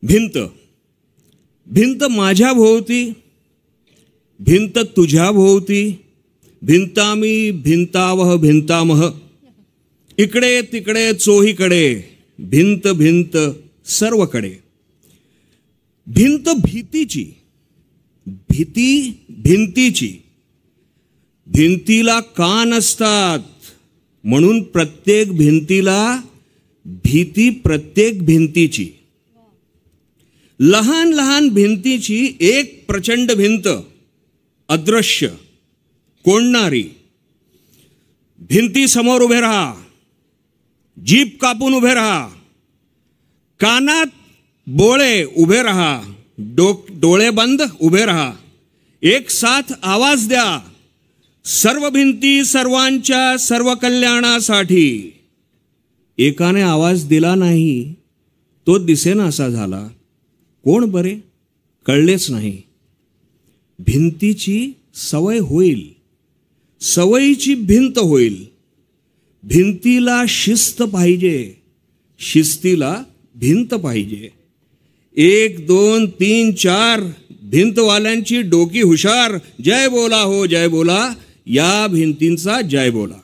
भिंत भिंत माझ्या भोवती, भिंत तुझ्या भोवती, भिंतामी भिंतावह भिंतामह, इकडे तिकडे चोहीकडे, भिंत भिंत सर्वकडे. भिंत भीतीची, भीती भिंतीची. भिंतीला कान असतात म्हणून प्रत्येक भिंतीला भीती प्रत्येक भिंतीची. लहान लहान भिंतीची एक प्रचंड भिंत, अदृश्य, कोणणारी. भिंती समोर उभे राहा, जीभ कापून उभे राहा, कानात बोळे उभे राहा, डोळे बंद उभे राहा, एक साथ आवाज द्या, सर्व भिंती सर्वांच्या सर्व कल्याणासाठी. एकाने आवाज दिला नाही तो दिसेनासा झाला. कोण बरे कळलेच नाही. भिंतीची सवय होईल, सवयीची भिंत होईल. भिंतीला शिस्त पाहिजे, शिस्तीला भिंत पाहिजे. 1 2 3 4 भिंतवाल्यांची डोकी हुशार. जय बोला हो जय बोला, या भिंतींचा जय बोला.